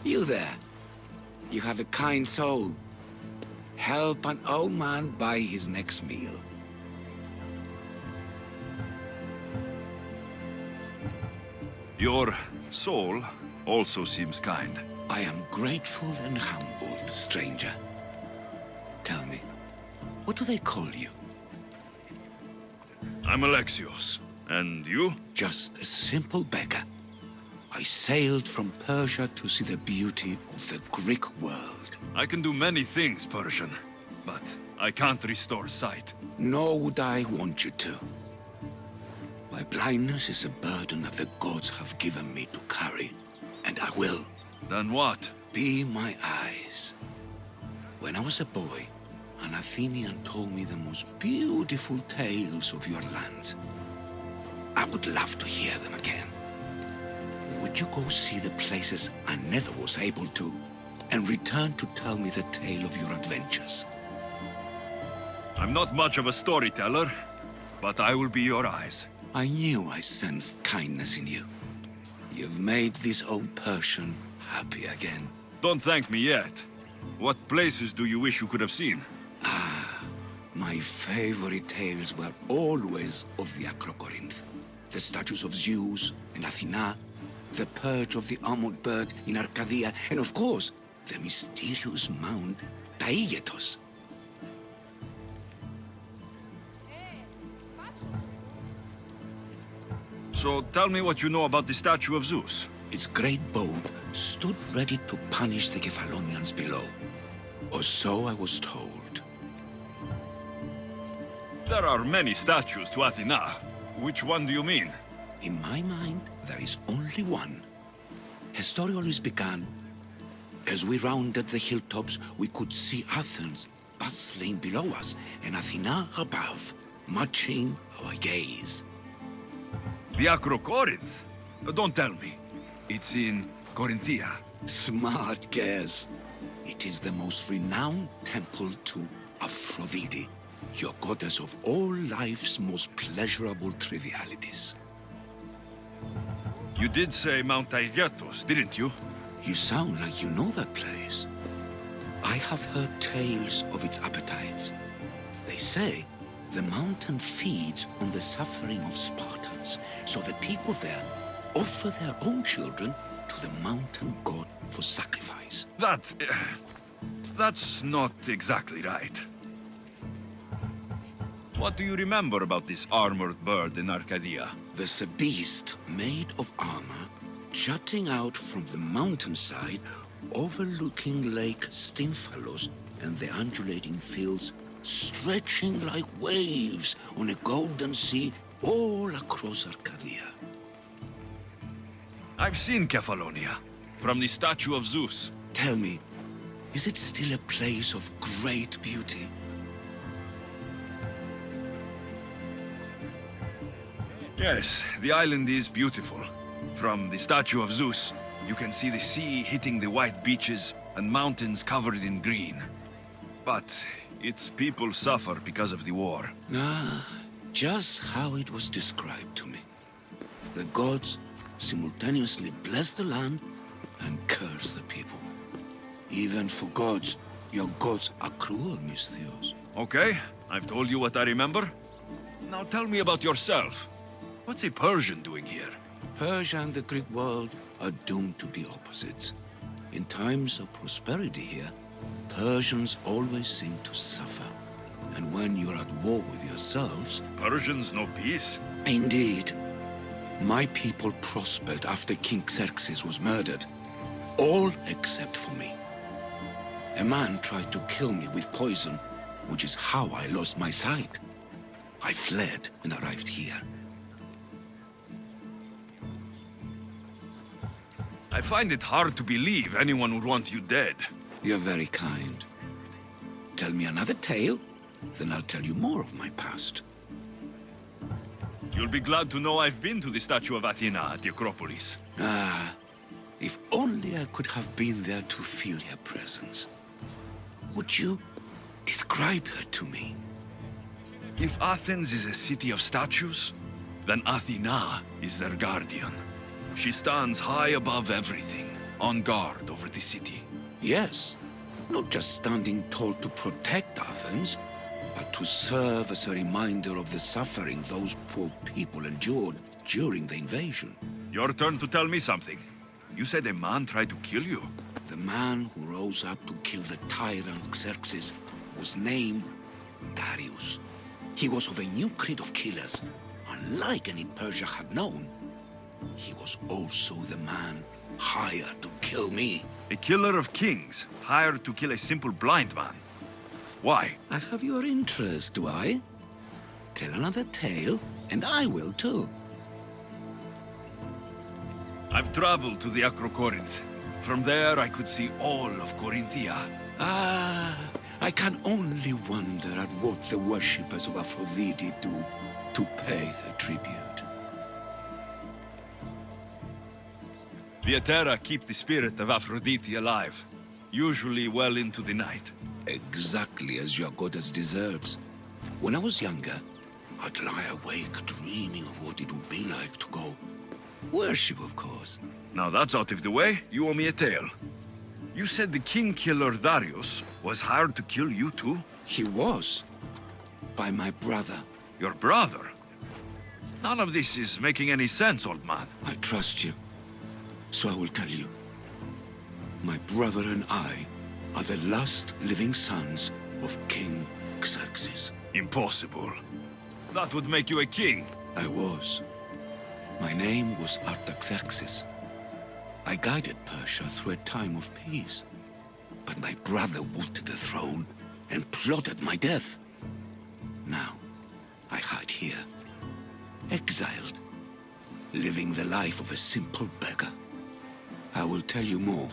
You there. You have a kind soul. Help an old man buy his next meal. Your soul also seems kind. I am grateful and humbled, stranger. Tell me, what do they call you? I'm Alexios. And you? Just a simple beggar. I sailed from Persia to see the beauty of the Greek world. I can do many things, Persian, but I can't restore sight. Nor would I want you to. My blindness is a burden that the gods have given me to carry, and I will. Then what? Be my eyes. When I was a boy, an Athenian told me the most beautiful tales of your lands. I would love to hear them again. Would you go see the places I never was able to, and return to tell me the tale of your adventures? I'm not much of a storyteller, but I will be your eyes. I knew I sensed kindness in you. You've made this old Persian happy again. Don't thank me yet. What places do you wish you could have seen? My favorite tales were always of the Acrocorinth. The statues of Zeus and Athena, the perch of the armored bird in Arcadia, and of course, the mysterious Mount Taygetos. So tell me what you know about the statue of Zeus. Its great boat stood ready to punish the Kephalonians below. Or so I was told. There are many statues to Athena. Which one do you mean? In my mind, there is only one. Her story always began. As we rounded the hilltops, we could see Athens bustling below us, and Athena above, matching our gaze. The Acrocorinth? Don't tell me. It's in Corinthia. Smart guess. It is the most renowned temple to Aphrodite, your goddess of all life's most pleasurable trivialities. You did say Mount Taygetos, didn't you? You sound like you know that place. I have heard tales of its appetites. They say the mountain feeds on the suffering of Spartans, so the people there offer their own children to the mountain god for sacrifice. That's not exactly right. What do you remember about this armored bird in Arcadia? There's a beast made of armor jutting out from the mountainside, overlooking Lake Stymphalos and the undulating fields stretching like waves on a golden sea all across Arcadia. I've seen Kephallonia, from the statue of Zeus. Tell me, is it still a place of great beauty? Yes, the island is beautiful. From the statue of Zeus, you can see the sea hitting the white beaches and mountains covered in green. But its people suffer because of the war. Just how it was described to me. The gods simultaneously bless the land and curse the people. Even for gods, your gods are cruel, Misthios. Okay, I've told you what I remember. Now tell me about yourself. What's a Persian doing here? Persia and the Greek world are doomed to be opposites. In times of prosperity here, Persians always seem to suffer. And when you're at war with yourselves... Persians know peace? Indeed. My people prospered after King Xerxes was murdered. All except for me. A man tried to kill me with poison, which is how I lost my sight. I fled and arrived here. I find it hard to believe anyone would want you dead. You're very kind. Tell me another tale, then I'll tell you more of my past. You'll be glad to know I've been to the statue of Athena at the Acropolis. If only I could have been there to feel her presence. Would you describe her to me? If Athens is a city of statues, then Athena is their guardian. She stands high above everything, on guard over the city. Yes, not just standing tall to protect Athens, but to serve as a reminder of the suffering those poor people endured during the invasion. Your turn to tell me something. You said a man tried to kill you. The man who rose up to kill the tyrant Xerxes was named Darius. He was of a new creed of killers, unlike any Persia had known. He was also the man hired to kill me. A killer of kings, hired to kill a simple blind man. Why? I have your interest, do I? Tell another tale, and I will too. I've traveled to the Acrocorinth. From there I could see all of Corinthia. Ah, I can only wonder at what the worshippers of Aphrodite do to pay her tribute. The Aetera keep the spirit of Aphrodite alive, usually well into the night. Exactly as your goddess deserves. When I was younger, I'd lie awake dreaming of what it would be like to go. Worship, of course. Now that's out of the way, you owe me a tale. You said the king killer Darius was hired to kill you too? He was. By my brother. Your brother? None of this is making any sense, old man. I trust you. So I will tell you. My brother and I are the last living sons of King Xerxes. Impossible. That would make you a king. I was. My name was Artaxerxes. I guided Persia through a time of peace. But my brother wanted the throne and plotted my death. Now, I hide here, exiled, living the life of a simple beggar. I will tell you more,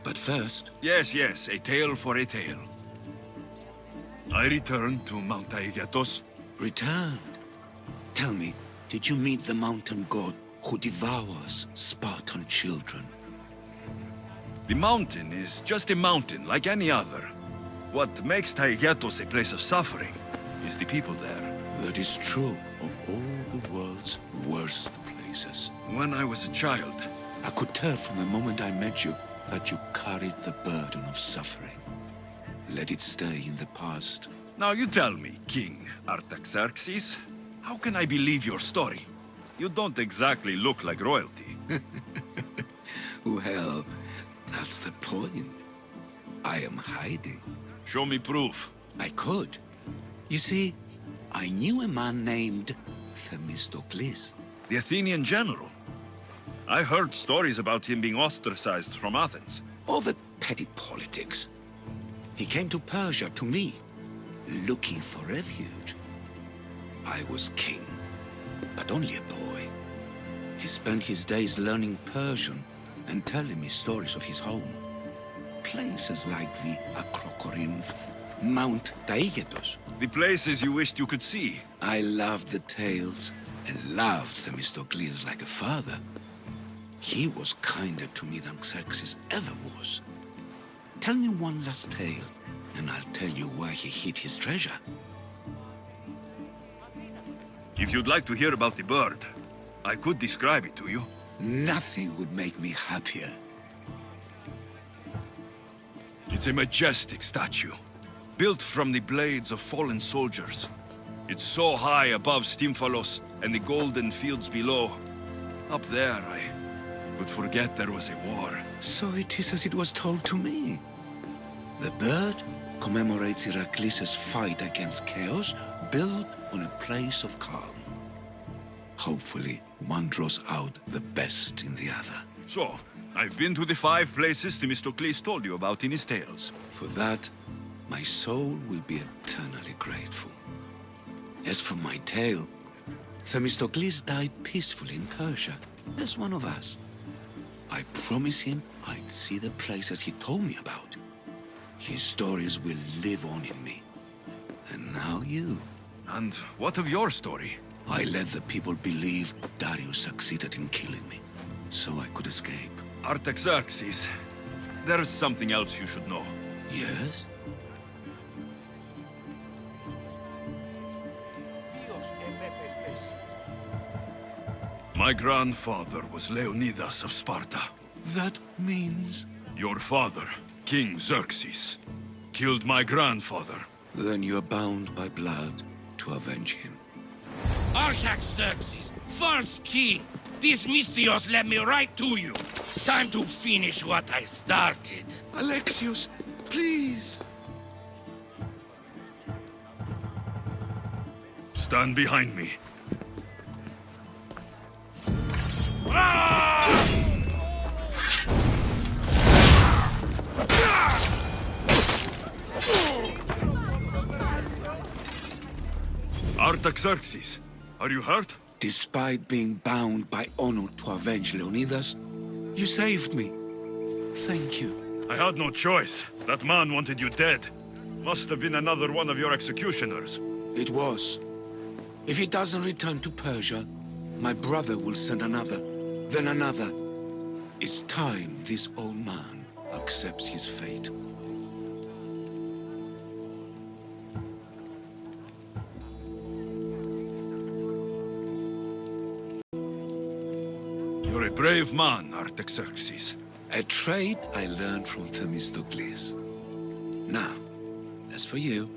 but first... Yes, a tale for a tale. I returned to Mount Aegatos. Returned? Tell me, did you meet the mountain god who devours Spartan children? The mountain is just a mountain like any other. What makes Taygetos a place of suffering is the people there. That is true of all the world's worst places. When I was a child, I could tell from the moment I met you that you carried the burden of suffering. Let it stay in the past. Now you tell me, King Artaxerxes, how can I believe your story? You don't exactly look like royalty. Well, that's the point. I am hiding. Show me proof. I could. You see, I knew a man named Themistocles. The Athenian general. I heard stories about him being ostracized from Athens. All the petty politics. He came to Persia to me, looking for refuge. I was king, but only a boy. He spent his days learning Persian and telling me stories of his home. Places like the Acrocorinth, Mount Taygetos. The places you wished you could see. I loved the tales and loved Themistocles like a father. He was kinder to me than Xerxes ever was. Tell me one last tale, and I'll tell you where he hid his treasure. If you'd like to hear about the bird, I could describe it to you. Nothing would make me happier. It's a majestic statue, built from the blades of fallen soldiers. It's so high above Stymphalos and the golden fields below. Up there, I could forget there was a war. So it is as it was told to me. The bird commemorates Heracles' fight against chaos, built on a place of calm. Hopefully, one draws out the best in the other. So, I've been to the 5 places Themistocles told you about in his tales. For that, my soul will be eternally grateful. As for my tale, Themistocles died peacefully in Persia, as one of us. I promise him I'd see the places he told me about. His stories will live on in me. And now you. And what of your story? I let the people believe Darius succeeded in killing me, so I could escape. Artaxerxes, there's something else you should know. Yes? My grandfather was Leonidas of Sparta. That means... Your father, King Xerxes, killed my grandfather. Then you're bound by blood to avenge him. Artaxerxes, false king! These Mystios led me right to you. Time to finish what I started. Alexios, please! Stand behind me. Artaxerxes, are you hurt? Despite being bound by honor to avenge Leonidas, you saved me. Thank you. I had no choice. That man wanted you dead. Must have been another one of your executioners. It was. If he doesn't return to Persia, my brother will send another, then another. It's time this old man accepts his fate. You're a brave man, Artaxerxes. A trait I learned from Themistocles. Now, as for you,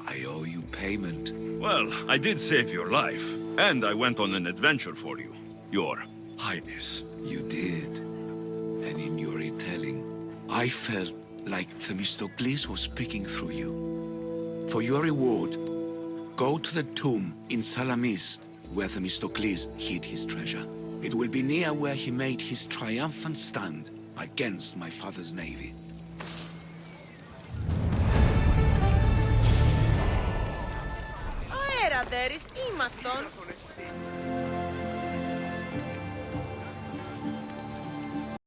I owe you payment. Well, I did save your life, and I went on an adventure for you, Your Highness. You did. And in your retelling, I felt like Themistocles was speaking through you. For your reward, go to the tomb in Salamis, where Themistocles hid his treasure. It will be near where he made his triumphant stand against my father's navy. Αέρα, δέρης, ήμαρτον.